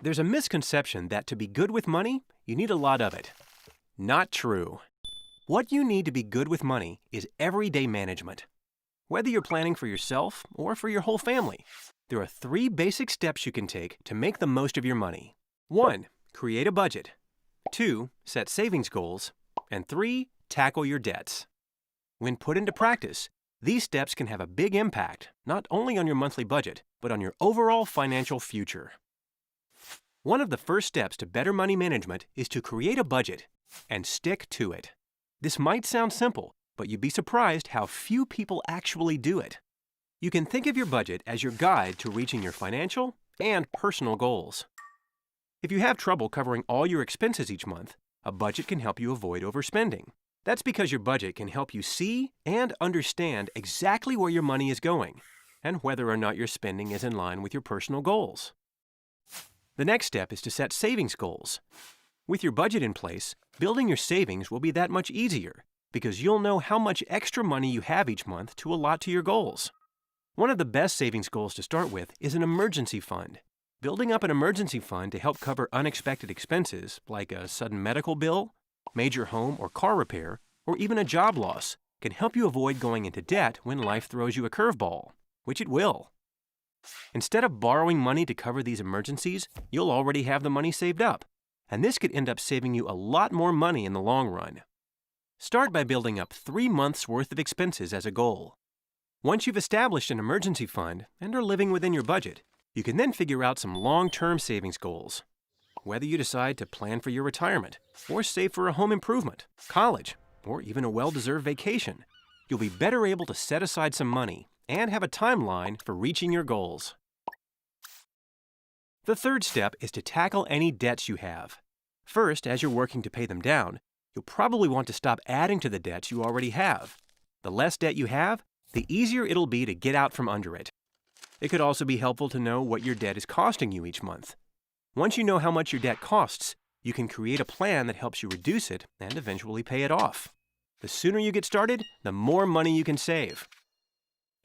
There's a misconception that to be good with money, you need a lot of it. Not true. What you need to be good with money is everyday management. Whether you're planning for yourself or for your whole family, there are 3 basic steps you can take to make the most of your money. 1. Create a budget. 2. Set savings goals. And 3. Tackle your debts. When put into practice, these steps can have a big impact, not only on your monthly budget, but on your overall financial future. One of the first steps to better money management is to create a budget and stick to it. This might sound simple, but you'd be surprised how few people actually do it. You can think of your budget as your guide to reaching your financial and personal goals. If you have trouble covering all your expenses each month, a budget can help you avoid overspending. That's because your budget can help you see and understand exactly where your money is going and whether or not your spending is in line with your personal goals. The next step is to set savings goals. With your budget in place, building your savings will be that much easier because you'll know how much extra money you have each month to allot to your goals. One of the best savings goals to start with is an emergency fund. Building up an emergency fund to help cover unexpected expenses like a sudden medical bill, major home or car repair, or even a job loss can help you avoid going into debt when life throws you a curveball, which it will. Instead of borrowing money to cover these emergencies, you'll already have the money saved up, and this could end up saving you a lot more money in the long run. Start by building up 3 months' worth of expenses as a goal. Once you've established an emergency fund and are living within your budget, you can then figure out some long-term savings goals. Whether you decide to plan for your retirement, or save for a home improvement, college, or even a well-deserved vacation, you'll be better able to set aside some money and have a timeline for reaching your goals. The third step is to tackle any debts you have. First, as you're working to pay them down, you'll probably want to stop adding to the debts you already have. The less debt you have, the easier it'll be to get out from under it. It could also be helpful to know what your debt is costing you each month. Once you know how much your debt costs, you can create a plan that helps you reduce it and eventually pay it off. The sooner you get started, the more money you can save.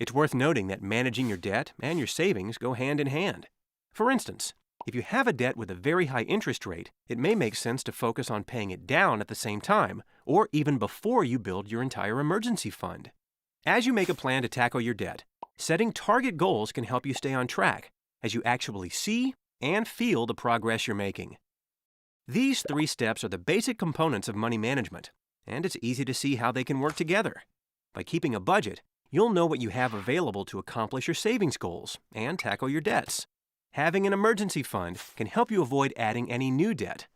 It's worth noting that managing your debt and your savings go hand in hand. For instance, if you have a debt with a very high interest rate, it may make sense to focus on paying it down at the same time, or even before you build your entire emergency fund. As you make a plan to tackle your debt, setting target goals can help you stay on track as you actually see and feel the progress you're making. These 3 steps are the basic components of money management, and it's easy to see how they can work together. By keeping a budget, you'll know what you have available to accomplish your savings goals and tackle your debts. Having an emergency fund can help you avoid adding any new debt.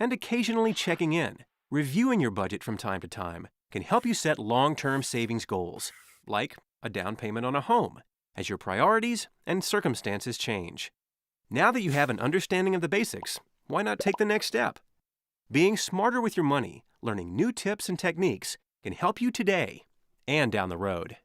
And occasionally checking in, reviewing your budget from time to time, can help you set long-term savings goals, like a down payment on a home, as your priorities and circumstances change. Now that you have an understanding of the basics, why not take the next step? Being smarter with your money, learning new tips and techniques, can help you today and down the road.